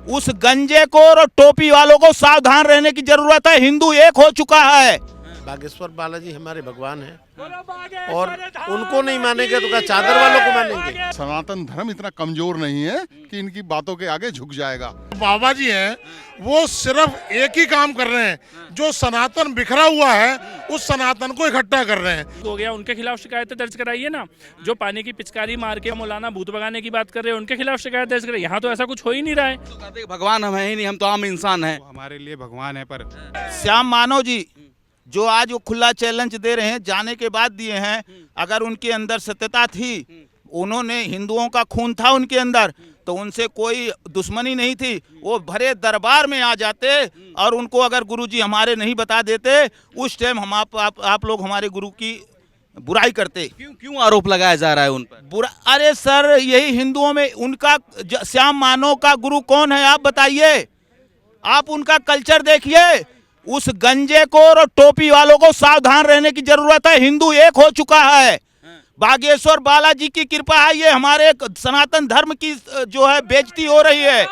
उस गंजेखोर और टोपी वालों को सावधान रहने की जरूरत है। हिंदू एक हो चुका है। बागेश्वर बालाजी हमारे भगवान हैं और उनको नहीं मानेंगे तो क्या चादर वालों को मानेंगे। सनातन धर्म इतना कमजोर नहीं है कि इनकी बातों के आगे झुक जाएगा। बाबा जी हैं वो सिर्फ एक ही काम कर रहे हैं, जो सनातन बिखरा हुआ है उस सनातन को इकट्ठा कर रहे हैं। हो गया, उनके खिलाफ शिकायतें दर्ज कराइए ना। जो पानी की पिचकारी मार के मौलाना भूत भगाने की बात कर रहे हैं, उनके खिलाफ शिकायत दर्ज करें। यहाँ तो ऐसा कुछ हो ही नहीं रहा है। तो कहते हैं भगवान हम है ही नहीं, हम तो आम इंसान हैं। हमारे लिए भगवान है। पर श्याम मानव जी जो आज वो खुला चैलेंज दे रहे हैं, जाने के बाद दिए हैं, अगर उनके अंदर सत्यता थी, उन्होंने हिंदुओं का खून था उनके अंदर, तो उनसे कोई दुश्मनी नहीं थी। वो भरे दरबार में आ जाते और उनको अगर गुरुजी हमारे नहीं बता देते, उस टाइम हम आप लोग हमारे गुरु की बुराई करते। क्यों आरोप लगाया जा रहा है उन पर? अरे सर, यही हिंदुओं में उनका श्याम मानव का गुरु कौन है आप बताइए। आप उनका कल्चर देखिए। उस गंजेखोर और टोपी वालों को सावधान रहने की जरूरत है। हिंदू एक हो चुका है। बागेश्वर बालाजी की कृपा है। ये हमारे सनातन धर्म की जो है बेइज्जती हो रही है।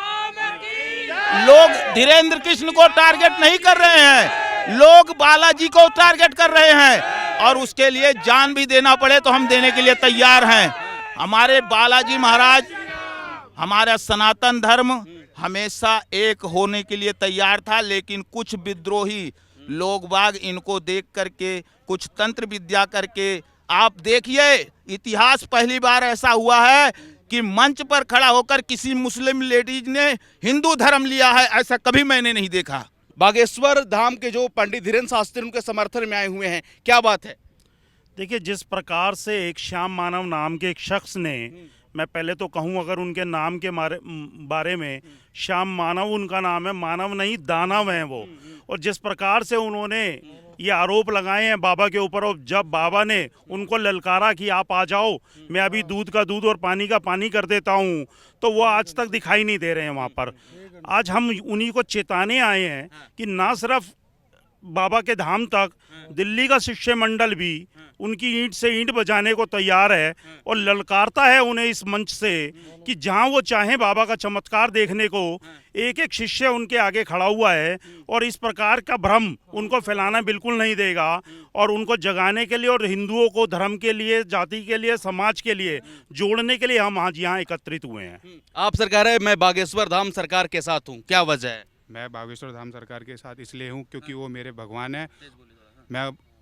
लोग धीरेन्द्र कृष्ण को टारगेट नहीं कर रहे हैं, लोग बालाजी को टारगेट कर रहे हैं, और उसके लिए जान भी देना पड़े तो हम देने के लिए तैयार हैं। हमारे बालाजी महाराज, हमारा सनातन धर्म हमेशा एक होने के लिए तैयार था, लेकिन कुछ विद्रोही लोग बाग इनको देख करके कुछ तंत्र विद्या करके, आप देखिए इतिहास पहली बार ऐसा हुआ है कि मंच पर खड़ा होकर किसी मुस्लिम लेडीज ने हिंदू धर्म लिया है, ऐसा कभी मैंने नहीं देखा। बागेश्वर धाम के जो पंडित धीरेन्द्र शास्त्री उनके समर्थन में आए हुए हैं, क्या बात है? देखिए, जिस प्रकार से एक श्याम मानव नाम के एक शख्स ने, मैं पहले तो कहूँ अगर उनके नाम के बारे में, श्याम मानव उनका नाम है, मानव नहीं दानव हैं वो। और जिस प्रकार से उन्होंने ये आरोप लगाए हैं बाबा के ऊपर, और जब बाबा ने उनको ललकारा कि आप आ जाओ, मैं अभी दूध का दूध और पानी का पानी कर देता हूँ, तो वो आज तक दिखाई नहीं दे रहे हैं वहाँ पर। आज हम उन्हीं को चेताने आए हैं कि ना सिर्फ बाबा के धाम तक दिल्ली का शिष्य मंडल भी उनकी ईंट से ईंट बजाने को तैयार है और ललकारता है उन्हें इस मंच से कि जहां वो चाहें बाबा का चमत्कार देखने को, एक एक शिष्य उनके आगे खड़ा हुआ है। और इस प्रकार का भ्रम उनको फैलाना बिल्कुल नहीं देगा, और उनको जगाने के लिए और हिंदुओं को धर्म के लिए, जाति के लिए, समाज के लिए जोड़ने के लिए हम आज यहाँ एकत्रित हुए हैं। आप सरकार है, मैं बागेश्वर धाम सरकार के साथ हूँ, क्या वजह है? मैं बागेश्वर धाम सरकार के साथ इसलिए हूँ क्योंकि वो मेरे भगवान है।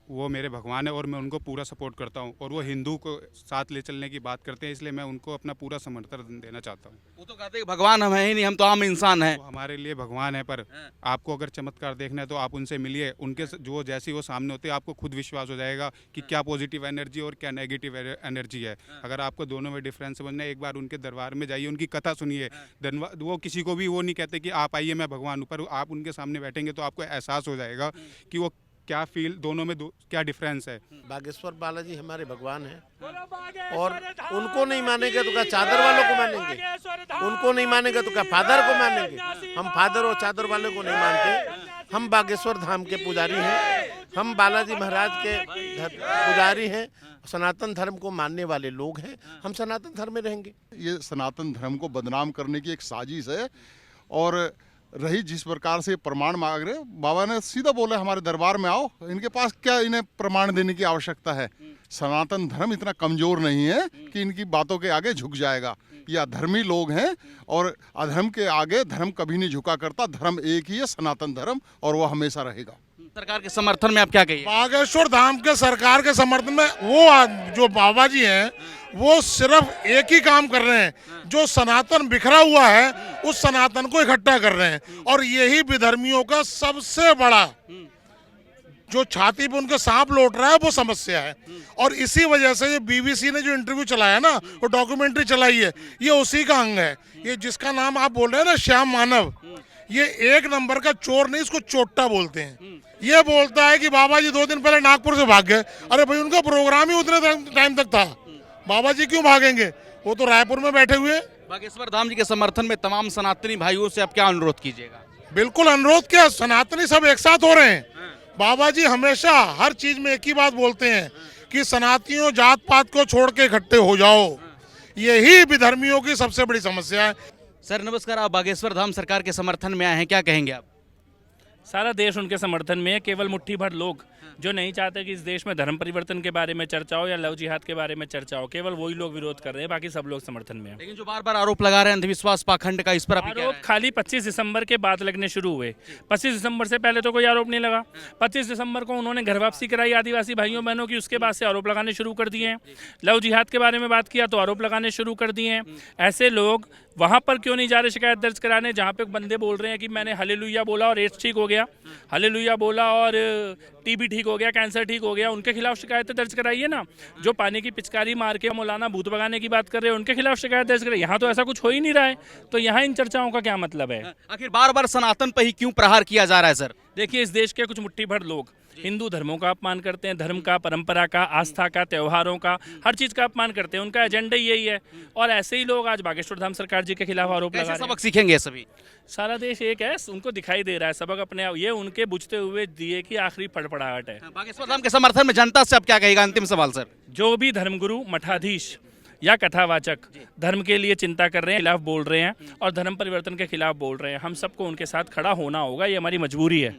वो मेरे भगवान है और मैं उनको पूरा सपोर्ट करता हूँ, और वो हिंदू को साथ ले चलने की बात करते हैं, इसलिए मैं उनको अपना पूरा समर्थन देना चाहता हूँ। वो तो कहते हैं भगवान हम है ही नहीं, हम तो आम इंसान हैं। वो हमारे लिए भगवान है। पर आपको अगर चमत्कार देखना है तो आप उनसे मिलिए, उनके जो जैसी वो सामने होते हैं आपको खुद विश्वास हो जाएगा कि क्या पॉजिटिव एनर्जी और क्या नेगेटिव एनर्जी है। अगर आपको दोनों में डिफरेंस समझना है, एक बार उनके दरबार में जाइए, उनकी कथा सुनिए। वो किसी को भी वो नहीं कहते कि आप आइए मैं भगवान हूँ, पर आप उनके सामने बैठेंगे तो आपको एहसास हो जाएगा कि वो क्या फील, दोनों में क्या डिफरेंस है। बागेश्वर बालाजी हमारे भगवान हैं और उनको नहीं मानेंगे तो क्या चादर वालों को मानेंगे, उनको नहीं मानेंगे तो क्या फादर को मानेंगे। हम फादर और चादर वाले को नहीं मानते। हम बागेश्वर धाम के पुजारी हैं, हम बालाजी महाराज के पुजारी हैं, सनातन धर्म को मानने वाले लोग हैं। हम सनातन धर्म में रहेंगे। ये सनातन धर्म को बदनाम करने की एक साजिश है। और रही जिस प्रकार से प्रमाण मांग रहे, बाबा ने सीधा बोला हमारे दरबार में आओ, इनके पास क्या इन्हें प्रमाण देने की आवश्यकता है। सनातन धर्म इतना कमजोर नहीं है कि इनकी बातों के आगे झुक जाएगा। ये अधर्मी लोग हैं और अधर्म के आगे धर्म कभी नहीं झुका करता। धर्म एक ही है, सनातन धर्म, और वो हमेशा रहेगा। सरकार के समर्थन में आप क्या कहिए? बागेश्वर धाम के सरकार के समर्थन में वो जो बाबा जी हैं वो सिर्फ एक ही काम कर रहे हैं, जो सनातन बिखरा हुआ है उस सनातन को इकट्ठा कर रहे हैं। और यही विधर्मियों का सबसे बड़ा जो छाती पे उनके सांप लौट रहा है वो समस्या है। और इसी वजह से ये बीबीसी ने जो इंटरव्यू चलाया ना, वो डॉक्यूमेंट्री चलाई है, ये उसी का अंग है। ये जिसका नाम आप बोल रहे हैं ना श्याम मानव, ये एक नंबर का चोर नहीं, इसको चोट्टा बोलते हैं। ये बोलता है कि बाबा जी 2 दिन पहले नागपुर से भाग गए। अरे भाई, उनका प्रोग्राम ही उतने टाइम तक था, बाबा जी क्यों भागेंगे? वो तो रायपुर में बैठे हुए। बागेश्वर धाम जी के समर्थन में तमाम सनातनी भाइयों से आप क्या अनुरोध कीजिएगा? बिल्कुल अनुरोध क्या, सनातनी सब एक साथ हो रहे हैं। बाबा जी हमेशा हर चीज में एक ही बात बोलते हैं कि सनातनियों जात पात को छोड़ के इकट्ठे हो जाओ। यही विधर्मियों की सबसे बड़ी समस्या है। सर नमस्कार, आप बागेश्वर धाम सरकार के समर्थन में आए हैं, क्या कहेंगे आप? सारा देश उनके समर्थन में है। केवल मुट्ठी भर लोग जो नहीं चाहते कि इस देश में धर्म परिवर्तन के बारे में चर्चा हो या लव जिहाद के बारे में चर्चा हो, केवल वही लोग विरोध कर रहे हैं, बाकी सब लोग समर्थन में हैं। लेकिन जो बार बार आरोप लगा रहे हैं अंधविश्वास पाखंड का, इस पर आप क्या आरोप राय है? खाली 25 दिसंबर के बाद लगने शुरू हुए। 25 दिसंबर से पहले तो कोई आरोप नहीं लगा। 25 दिसंबर को उन्होंने घर वापसी कराई आदिवासी भाइयों बहनों की, उसके बाद से आरोप लगाने शुरू कर दिए हैं। लव जिहाद के बारे में बात किया तो आरोप लगाने शुरू कर दिए हैं। ऐसे लोग वहाँ पर क्यों नहीं जा रहे शिकायत दर्ज कराने जहाँ पे बंदे बोल रहे हैं कि मैंने हालेलुया बोला और एड्स ठीक हो गया, हालेलुया बोला और टीबी ठीक हो गया, कैंसर ठीक हो गया। उनके खिलाफ शिकायतें दर्ज कराइए ना। जो पानी की पिचकारी मार के मौलाना भूत भगाने की बात कर रहे हैं, उनके खिलाफ शिकायत दर्ज कराइए। यहाँ तो ऐसा कुछ हो ही नहीं रहा है, तो यहाँ इन चर्चाओं का क्या मतलब है? आखिर बार बार सनातन पर ही क्यों प्रहार किया जा रहा है सर? देखिए, इस देश के कुछ मुट्ठी भर लोग हिंदू धर्मों का अपमान करते हैं, धर्म का, परंपरा का, आस्था का, त्योहारों का, हर चीज़ का अपमान करते हैं। उनका एजेंडा यही है। और ऐसे ही लोग आज बागेश्वर धाम सरकार जी के खिलाफ आरोप लगा कैसे रहे हैं। सबक सीखेंगे ये सभी? सारा देश एक है, उनको दिखाई दे रहा है सबक अपने आप। ये उनके बुझते हुए दिए की आखिरी फड़फड़ाहट है। बागेश्वर धाम के समर्थन में जनता से आप क्या कहेगा? अंतिम सवाल सर। जो भी धर्मगुरु, मठाधीश या कथावाचक धर्म के लिए चिंता कर रहे हैं, खिलाफ बोल रहे हैं और धर्म परिवर्तन के खिलाफ बोल रहे हैं, हम सबको उनके साथ खड़ा होना होगा। ये हमारी मजबूरी है।